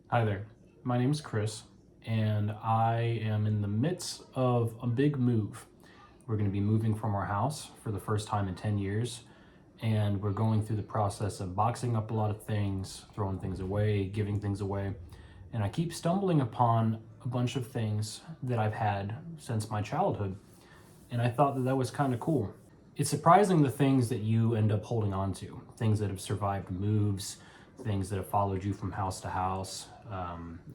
Hi there, my name is Chris, and I am in the midst of a big move. We're going to be moving from our house for the first time in 10 years, and we're going through the process of boxing up a lot of things, throwing things away, giving things away, and I keep stumbling upon a bunch of things that I've had since my childhood, and I thought that that was kind of cool. It's surprising the things that you end up holding on to, things that have survived moves, things that have followed you from house to house.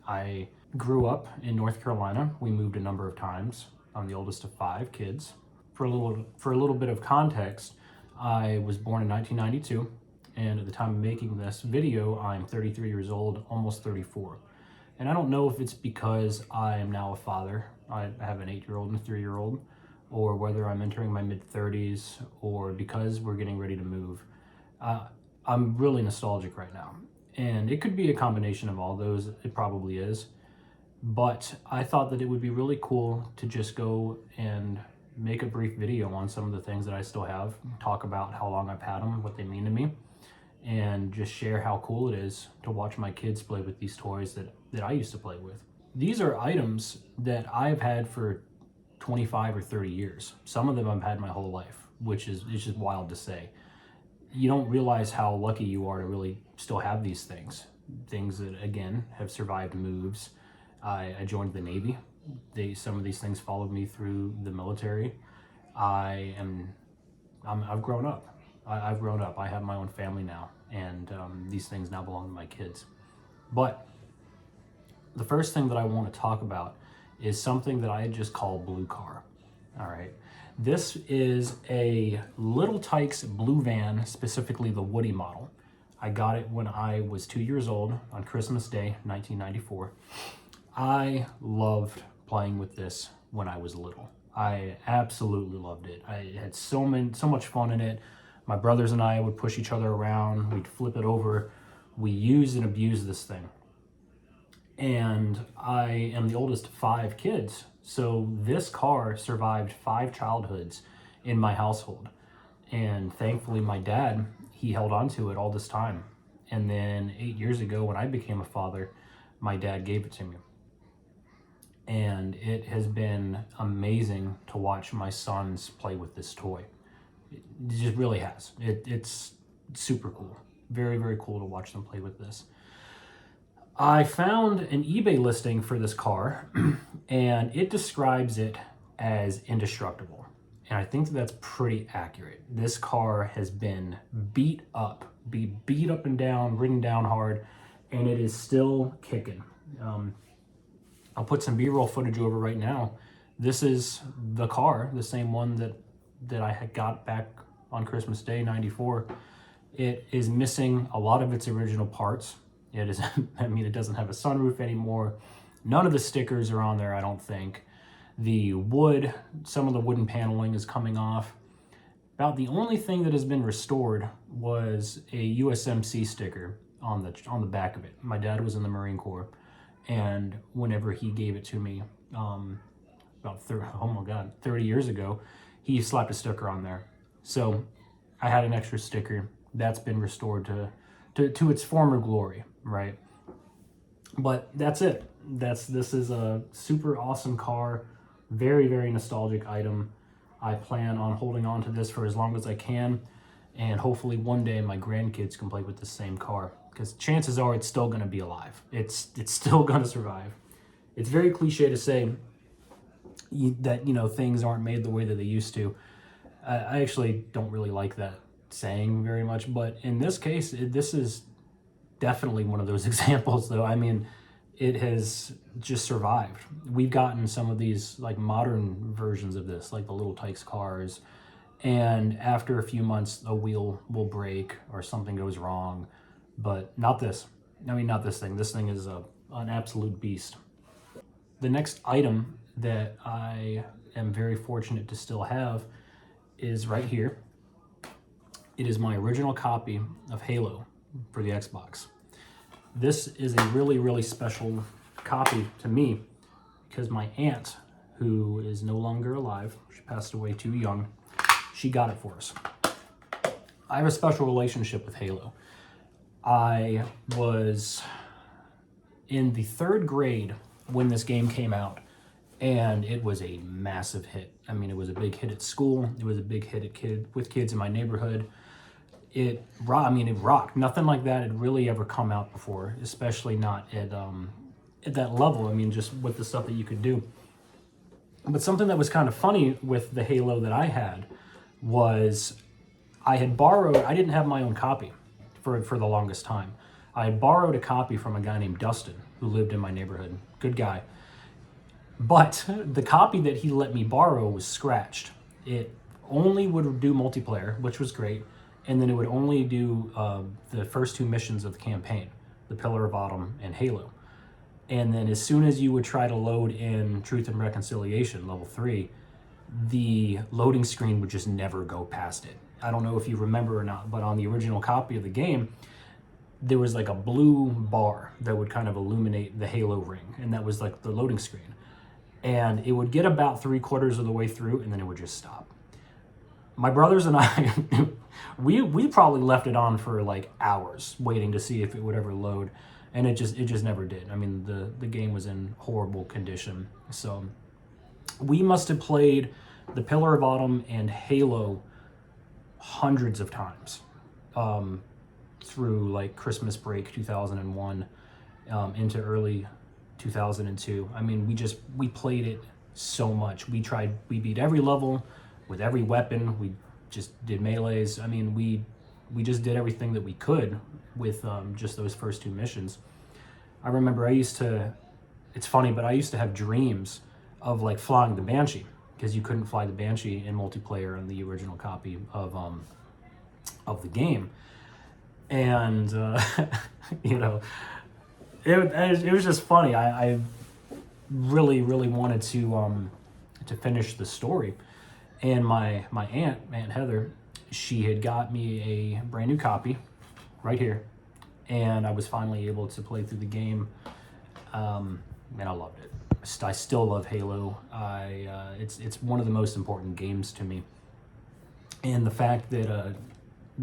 I grew up in North Carolina. We moved a number of times. I'm the oldest of 5 kids. For a little bit of context, I was born in 1992, and at the time of making this video, I'm 33 years old, almost 34. And I don't know if it's because I am now a father. I have an 8-year-old and a 3-year-old, or whether I'm entering my mid 30s, or because we're getting ready to move. I'm really nostalgic right now. And it could be a combination of all those, it probably is. But I thought that it would be really cool to just go and make a brief video on some of the things that I still have, talk about how long I've had them, what they mean to me, and just share how cool it is to watch my kids play with these toys that I used to play with. These are items that I've had for 25 or 30 years. Some of them I've had my whole life, which is it's just wild to say. You don't realize how lucky you are to really still have these things that again have survived moves. I joined the Navy. Some of these things followed me through the military. I've grown up. I've grown up. I have my own family now, and these things now belong to my kids. But the first thing that I want to talk about is something that I just call Blue Car. All right. This is a Little Tikes blue van, specifically the Woody model. I got it when I was 2 years old on Christmas Day, 1994. I loved playing with this when I was little. I absolutely loved it. I had so much fun in it. My brothers and I would push each other around. We'd flip it over. We used and abused this thing. And I am the oldest of 5 kids. So this car survived 5 childhoods in my household. And thankfully, my dad, he held on to it all this time. And then 8 years ago, when I became a father, my dad gave it to me. And it has been amazing to watch my sons play with this toy. It just really has. It's super cool. Very, very cool to watch them play with this. I found an eBay listing for this car, and it describes it as indestructible. And I think that's pretty accurate. This car has been beat up and down, ridden down hard, and it is still kicking. I'll put some B-roll footage over right now. This is the car, the same one that I had got back on Christmas Day, 94. It is missing a lot of its original parts. It is, it doesn't have a sunroof anymore. None of the stickers are on there, I don't think. The wood, some of the wooden paneling is coming off. About the only thing that has been restored was a USMC sticker on the back of it. My dad was in the Marine Corps, and whenever he gave it to me, about 30 years ago, he slapped a sticker on there. So I had an extra sticker that's been restored to its former glory, right? But that's it. This is a super awesome car, very, very nostalgic item. I plan on holding on to this for as long as I can, and hopefully one day my grandkids can play with the same car, because chances are it's still going to be alive. It's still going to survive. It's very cliche to say that things aren't made the way that they used to. I actually don't really like that saying very much, but in this case, this is definitely one of those examples, though. I mean, it has just survived. We've gotten some of these like modern versions of this, like the Little Tikes cars, and after a few months, a wheel will break or something goes wrong, but not this. Not this thing. This thing is an absolute beast. The next item that I am very fortunate to still have is right here. It is my original copy of Halo for the Xbox. This is a really, really special copy to me because my aunt, who is no longer alive, she passed away too young, she got it for us. I have a special relationship with Halo. I was in the 3rd grade when this game came out, and it was a massive hit. I mean, it was a big hit at school. It was a big hit with kids in my neighborhood. It rocked. Nothing like that had really ever come out before, especially not at that level. I mean, just with the stuff that you could do. But something that was kind of funny with the Halo that I had was I didn't have my own copy for the longest time. I had borrowed a copy from a guy named Dustin who lived in my neighborhood. Good guy. But the copy that he let me borrow was scratched. It only would do multiplayer, which was great, and then it would only do the first 2 missions of the campaign, the Pillar of Autumn and Halo. And then as soon as you would try to load in Truth and Reconciliation, level 3, the loading screen would just never go past it. I don't know if you remember or not, but on the original copy of the game, there was like a blue bar that would kind of illuminate the Halo ring, and that was like the loading screen. And it would get about 3/4 of the way through, and then it would just stop. My brothers and I, we probably left it on for like hours waiting to see if it would ever load, and it just never did. I mean, the game was in horrible condition. So we must have played the Pillar of Autumn and Halo hundreds of times through like Christmas break 2001 into early 2002. I mean, we played it so much. We beat every level with every weapon. We just did melees. I mean, we just did everything that we could with just those first 2 missions. I remember it's funny, but I used to have dreams of like flying the Banshee, because you couldn't fly the Banshee in multiplayer in the original copy of the game. And you know, it was just funny. I really wanted to finish the story, and my Aunt Heather, she had got me a brand new copy right here, and I was finally able to play through the game, and I loved it. I still love Halo. It's one of the most important games to me, and the fact that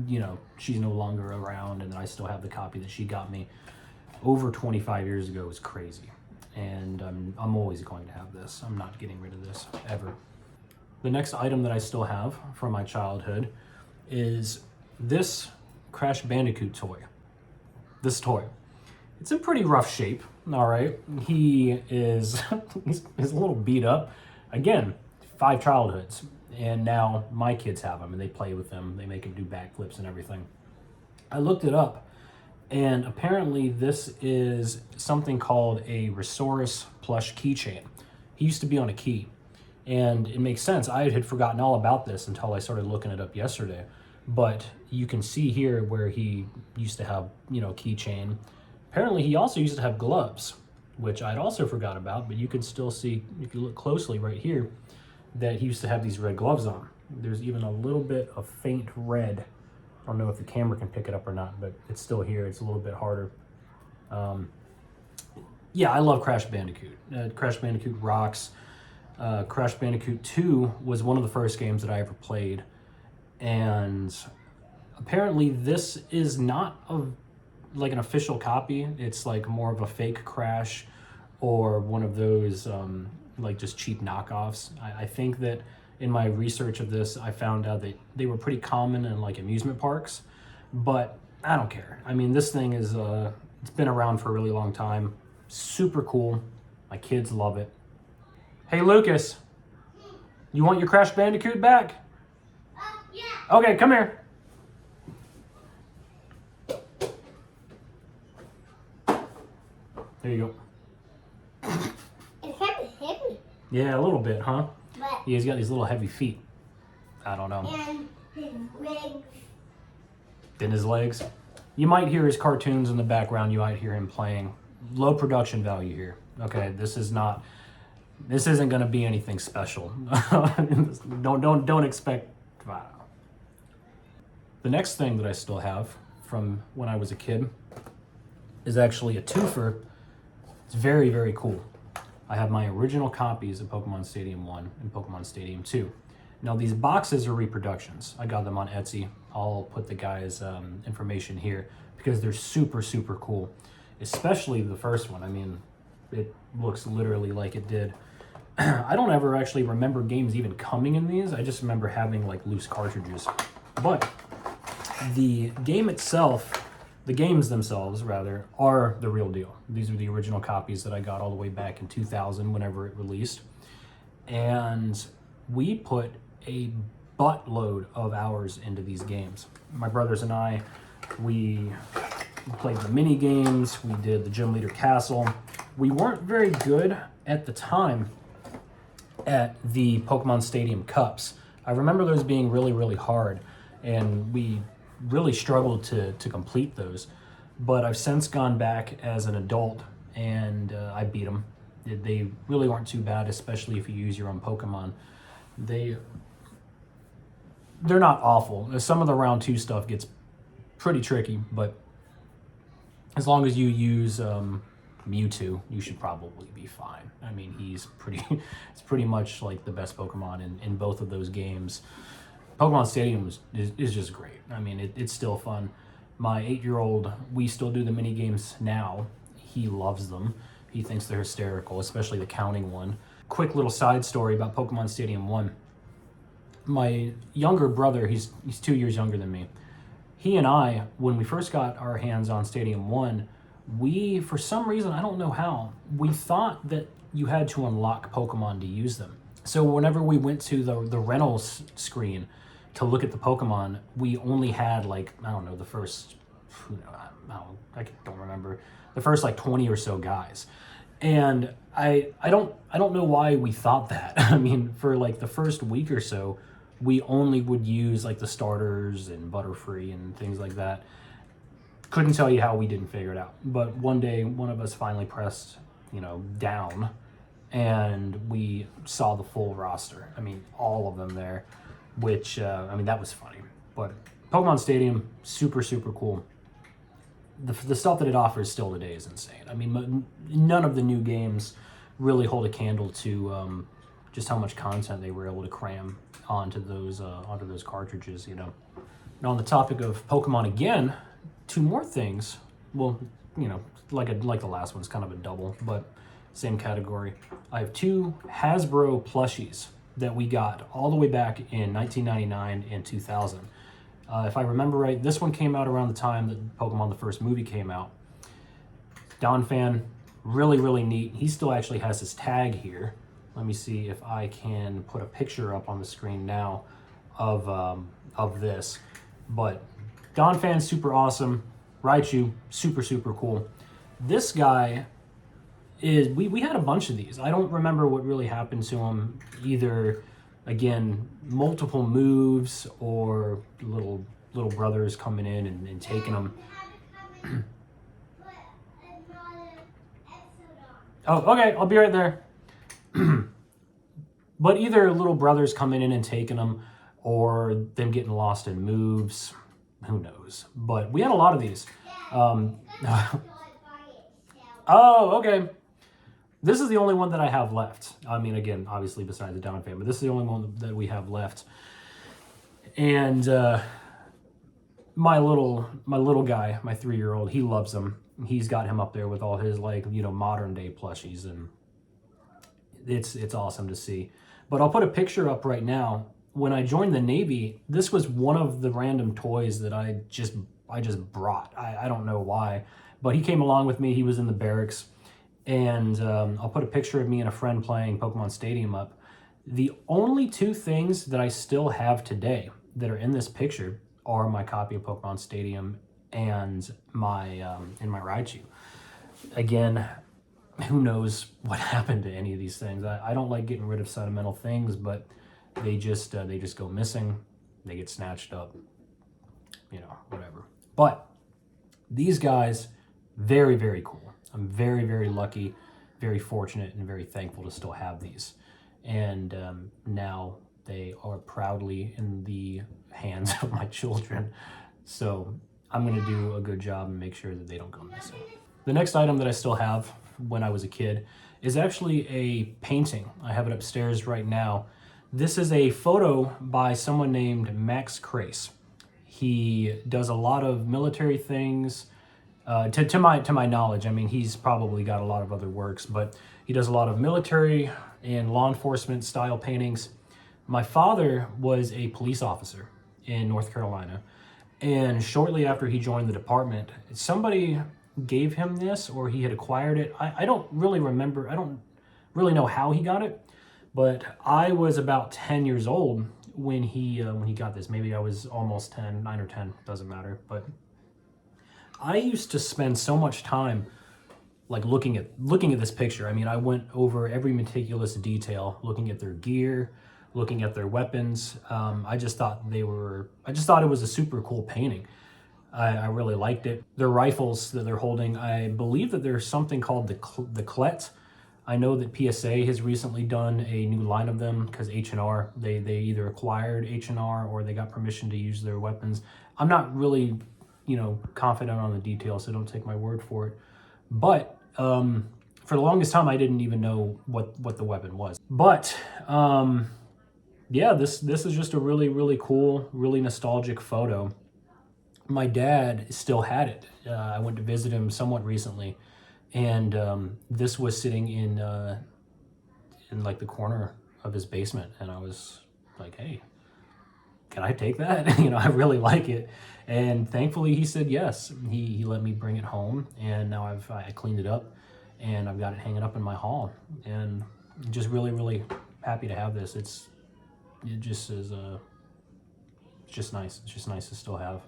you know, she's no longer around and that I still have the copy that she got me over 25 years ago is crazy. And I'm always going to have this. I'm not getting rid of this ever. The next item that I still have from my childhood is this Crash Bandicoot toy. This toy. It's in pretty rough shape, all right? He is he's a little beat up. Again, 5 childhoods. And now my kids have them, and they play with them. They make them do backflips and everything. I looked it up, and apparently this is something called a Resource plush keychain. He used to be on a key, and it makes sense. I had forgotten all about this until I started looking it up yesterday. But you can see here where he used to have, you know, keychain. Apparently he also used to have gloves, which I'd also forgot about, but you can still see, if you look closely right here, that he used to have these red gloves on. There's even a little bit of faint red. I don't know if the camera can pick it up or not, but it's still here. It's a little bit harder. Yeah, I love Crash Bandicoot. Crash Bandicoot rocks. Crash Bandicoot 2 was one of the first games that I ever played. And apparently this is not like an official copy. It's like more of a fake Crash, or one of those like just cheap knockoffs. I think that in my research of this, I found out that they were pretty common in like amusement parks, but I don't care. I mean, this thing is, it's been around for a really long time. Super cool. My kids love it. Hey, Lucas, you want your Crash Bandicoot back? Yeah. Okay, come here. There you go. It's kind of heavy. Yeah, a little bit, huh? But He's got these little heavy feet. I don't know. and his legs. Then his legs. You might hear his cartoons in the background. You might hear him playing. Low production value here. Okay, this isn't going to be anything special. Don't expect. Wow. The next thing that I still have from when I was a kid is actually a twofer. It's very, very cool. I have my original copies of Pokemon Stadium 1 and Pokemon Stadium 2. Now these boxes are reproductions. I got them on Etsy. I'll put the guy's information here because they're super, super cool. especially the first one. I mean, it looks literally like it did. I don't ever actually remember games even coming in these. I just remember having like loose cartridges. But the game itself, the games themselves rather, are the real deal. These are the original copies that I got all the way back in 2000 whenever it released. And we put a buttload of hours into these games. My brothers and I, we played the mini games, we did the Gym Leader Castle. We weren't very good at the time at the Pokemon Stadium Cups. I remember those being really, really hard, and we really struggled to complete those. But I've since gone back as an adult, and I beat them. They really weren't too bad, especially if you use your own Pokemon. They're not awful. Some of the round 2 stuff gets pretty tricky, but as long as you use Mewtwo, you should probably be fine. I mean, it's pretty much like the best Pokemon in both of those games. Pokemon Stadium is just great. I mean, it's still fun. My 8-year-old, we still do the mini games now. He loves them. He thinks they're hysterical, especially the counting one. Quick little side story about Pokemon Stadium 1. My younger brother, he's 2 years younger than me. He and I, when we first got our hands on Stadium 1, we, for some reason, I don't know how, we thought that you had to unlock Pokemon to use them. So whenever we went to the rentals screen to look at the Pokemon, we only had like, I don't know, the first, I don't remember, the first like 20 or so guys. And I don't know why we thought that. I mean, for like the first week or so, we only would use like the starters and Butterfree and things like that. Couldn't tell you how we didn't figure it out. But one day, one of us finally pressed, down, and we saw the full roster. I mean, all of them there, which, that was funny. But Pokemon Stadium, super, super cool. The stuff that it offers still today is insane. I mean, none of the new games really hold a candle to just how much content they were able to cram onto those cartridges. Now, on the topic of Pokemon again, 2 more things. Well, like the last one's kind of a double, but same category. I have 2 Hasbro plushies that we got all the way back in 1999 and 2000. If I remember right, this one came out around the time that Pokemon the first movie came out. Donphan, really, really neat. He still actually has his tag here. Let me see if I can put a picture up on the screen now of this. But Donphan, super awesome. Raichu, super, super cool. This guy is, we had a bunch of these. I don't remember what really happened to him. Either, again, multiple moves or little brothers coming in and taking them. Oh, okay, I'll be right there. But either little brothers coming in and taking them, or them getting lost in moves, who knows. But we had a lot of these. Oh, okay. This is the only one that I have left. I mean, again, obviously besides the Donphan, but this is the only one that we have left. And my little guy, my 3-year-old, he loves them. He's got him up there with all his modern day plushies, and it's awesome to see. But I'll put a picture up right now. When I joined the Navy, this was one of the random toys that I just brought. I don't know why, but he came along with me. He was in the barracks, and I'll put a picture of me and a friend playing Pokemon Stadium up. The only 2 things that I still have today that are in this picture are my copy of Pokemon Stadium and my Raichu. Again, who knows what happened to any of these things. I don't like getting rid of sentimental things, but they just go missing. They get snatched up, whatever. But these guys, very, very cool. I'm very, very lucky, very fortunate, and very thankful to still have these. And now they are proudly in the hands of my children. So I'm going to do a good job and make sure that they don't go missing. The next item that I still have when I was a kid is actually a painting. I have it upstairs right now. This is a photo by someone named Max Crace. He does a lot of military things. To my knowledge. I mean, he's probably got a lot of other works, but he does a lot of military and law enforcement style paintings. My father was a police officer in North Carolina, and shortly after he joined the department, somebody gave him this, or he had acquired it. I don't really remember. I don't really know how he got it, but I was about 10 years old when he got this. Maybe I was almost 10, 9 or 10, doesn't matter. But I used to spend so much time like looking at this picture. I mean, I went over every meticulous detail, looking at their gear, looking at their weapons. I just thought it was a super cool painting. I really liked it. Their rifles that they're holding, I believe that there's something called the Clet. I know that PSA has recently done a new line of them because H&R, they either acquired H&R or they got permission to use their weapons. I'm not really, confident on the details, so don't take my word for it. But for the longest time, I didn't even know what the weapon was. But yeah, this is just a really, really cool, really nostalgic photo. My dad still had it. I went to visit him somewhat recently, and this was sitting in like the corner of his basement, and I was like, "Hey, can I take that?" I really like it. And thankfully he said yes. He let me bring it home, and now I cleaned it up, and I've got it hanging up in my hall, and just really, really happy to have this. It's just nice. It's just nice to still have.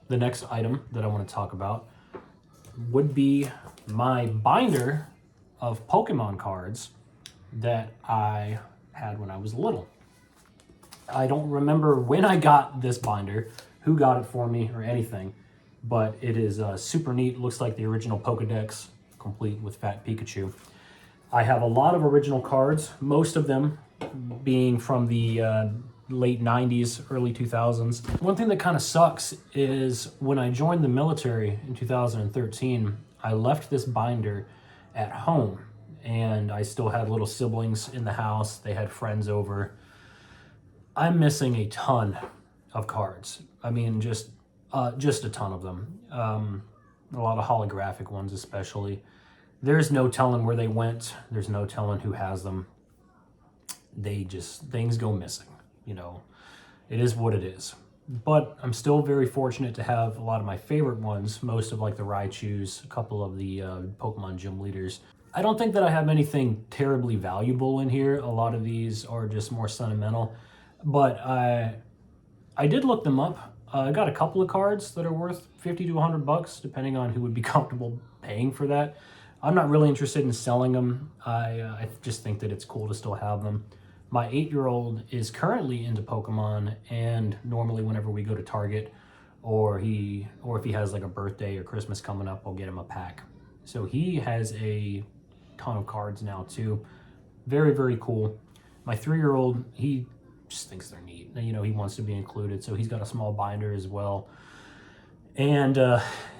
The next item that I want to talk about would be my binder of Pokemon cards that I had when I was little. I don't remember when I got this binder, who got it for me, or anything, but it is super neat. Looks like the original Pokedex, complete with Fat Pikachu. I have a lot of original cards, most of them being from the late 90s, early 2000s. One thing that kind of sucks is when I joined the military in 2013, I left this binder at home, and I still had little siblings in the house. They had friends over. I'm missing a ton of cards. I mean, just a ton of them. A lot of holographic ones especially. There's no telling where they went. There's no telling who has them. Things go missing. It is what it is. But I'm still very fortunate to have a lot of my favorite ones, most of like the Raichus, a couple of the Pokemon gym leaders. I don't think that I have anything terribly valuable in here. A lot of these are just more sentimental. But I did look them up. I got a couple of cards that are worth $50 to $100, depending on who would be comfortable paying for that. I'm not really interested in selling them. I just think that it's cool to still have them. My 8-year-old is currently into Pokemon, and normally whenever we go to Target, or if he has like a birthday or Christmas coming up, I'll get him a pack. So he has a ton of cards now too. Very, very cool. My 3-year-old, he just thinks they're neat. He wants to be included, so he's got a small binder as well. And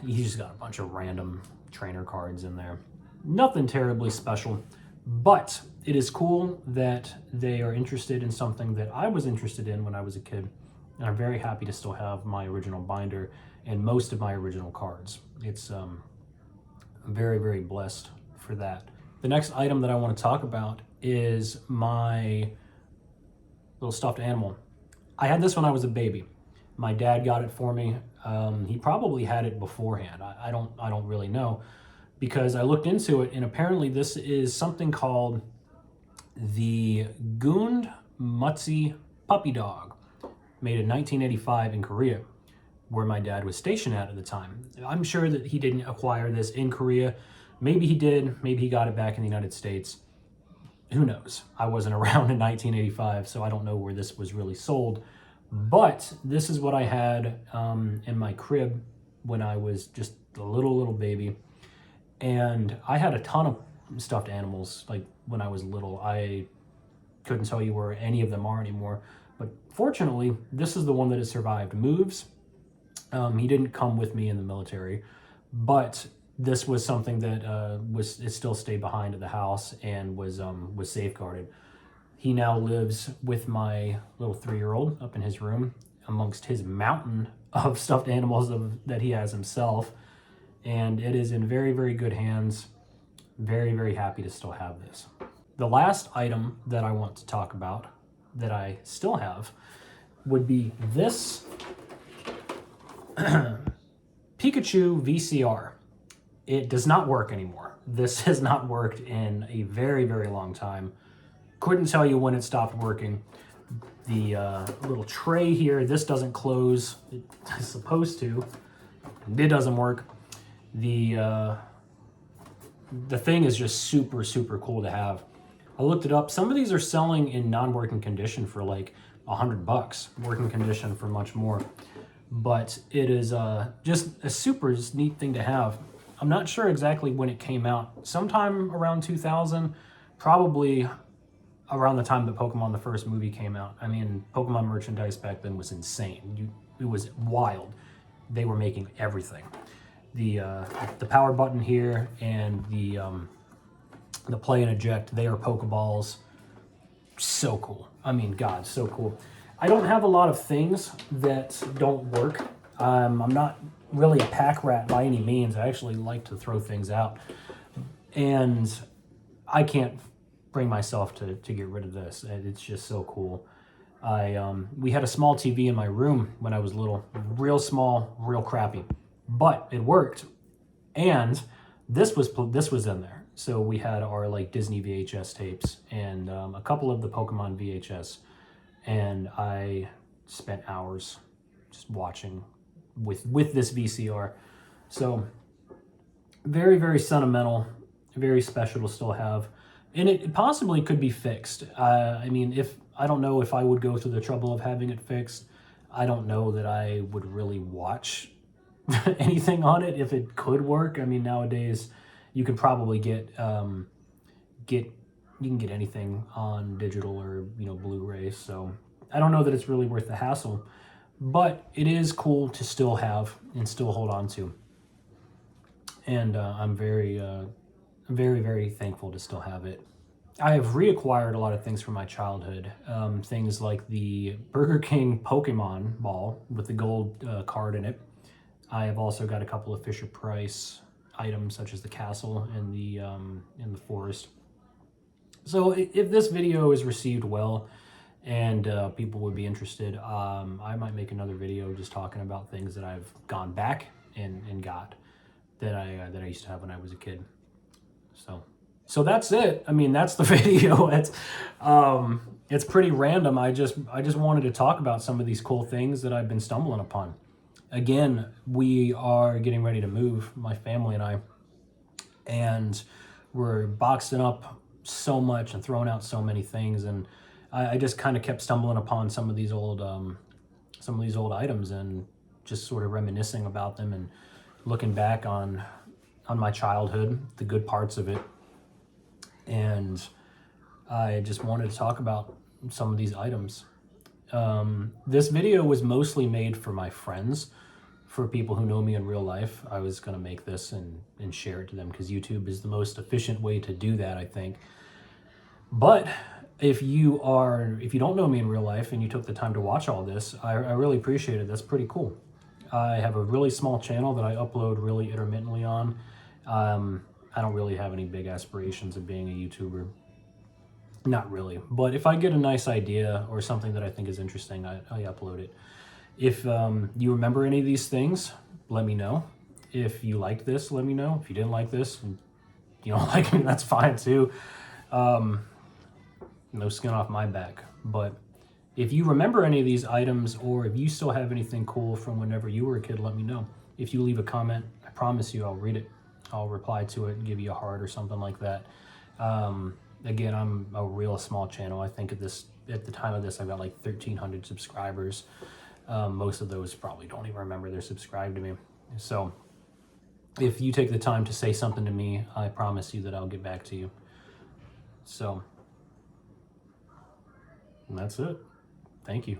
he's just got a bunch of random trainer cards in there. Nothing terribly special, but it is cool that they are interested in something that I was interested in when I was a kid. And I'm very happy to still have my original binder and most of my original cards. I'm very, very blessed for that. The next item that I want to talk about is my little stuffed animal. I had this when I was a baby. My dad got it for me. He probably had it beforehand. I don't really know, because I looked into it, and apparently this is something called the Gund Mutsi puppy dog, made in 1985 in Korea, where my dad was stationed at the time. I'm sure that he didn't acquire this in Korea. Maybe he did. Maybe he got it back in the United States. Who knows? I wasn't around in 1985, so I don't know where this was really sold. But this is what I had in my crib when I was just a little baby. And I had a ton of stuffed animals like when I was little. I couldn't tell you where any of them are anymore. But fortunately, this is the one that has survived moves. He didn't come with me in the military, but this was something that it still stayed behind at the house and was safeguarded. He now lives with my little 3-year-old up in his room amongst his mountain of stuffed animals that he has himself. and it is in very, very good hands. Very, very happy to still have this. The last item that I want to talk about that I still have would be this Pikachu VCR. It does not work anymore. This has not worked in a very, very long time. Couldn't tell you when it stopped working. The little tray here, this doesn't close. It's supposed to. It doesn't work. The thing is just super, super cool to have. I looked it up. Some of these are selling in non-working condition for like $100. Working condition for much more. But it is just a super neat thing to have. I'm not sure exactly when it came out. Sometime around 2000, probably around the time that Pokemon the first movie came out. I mean, Pokemon merchandise back then was insane. It was wild. They were making everything. The power button here and the play and eject, they are Pokeballs. So cool. I mean, God, so cool. I don't have a lot of things that don't work. I'm not really a pack rat by any means. I actually like to throw things out. And I can't bring myself to get rid of this. It's just so cool. We had a small TV in my room when I was little. Real small, real crappy. But it worked. And this was in there. So we had our like Disney VHS tapes and a couple of the Pokemon VHS. And I spent hours just watching with this VCR. So very, very sentimental, very special to still have. And it possibly could be fixed. I mean, I don't know if I would go through the trouble of having it fixed. I don't know that I would really watch anything on it if it could work. I mean, nowadays you can probably get anything on digital or Blu-ray. So I don't know that it's really worth the hassle, but it is cool to still have and still hold on to. And I'm very, very thankful to still have it. I have reacquired a lot of things from my childhood. Things like the Burger King Pokemon ball with the gold card in it. I have also got a couple of Fisher-Price items such as the castle and in the forest. So if this video is received well and people would be interested, I might make another video just talking about things that I've gone back and got that I used to have when I was a kid. So that's it. I mean, that's the video. It's pretty random. I just wanted to talk about some of these cool things that I've been stumbling upon. Again, we are getting ready to move, my family and I, and we're boxing up so much and throwing out so many things, and I just kind of kept stumbling upon some of these old items and just sort of reminiscing about them and looking back on my childhood, the good parts of it. And I just wanted to talk about some of these items. This video was mostly made for my friends, for people who know me in real life. I was going to make this and share it to them because YouTube is the most efficient way to do that, I think. But if you don't know me in real life and you took the time to watch all this, I really appreciate it. That's pretty cool. I have a really small channel that I upload really intermittently on. I don't really have any big aspirations of being a YouTuber. Not really. But if I get a nice idea or something that I think is interesting, I upload it. If you remember any of these things, let me know. If you liked this, let me know. If you didn't like this, and you don't like me, that's fine too. No skin off my back. But if you remember any of these items, or if you still have anything cool from whenever you were a kid, let me know. If you leave a comment, I promise you I'll read it. I'll reply to it and give you a heart or something like that. Again, I'm a real small channel. I think at the time of this, I've got like 1,300 subscribers. Most of those probably don't even remember they're subscribed to me. So if you take the time to say something to me, I promise you that I'll get back to you. So that's it. Thank you.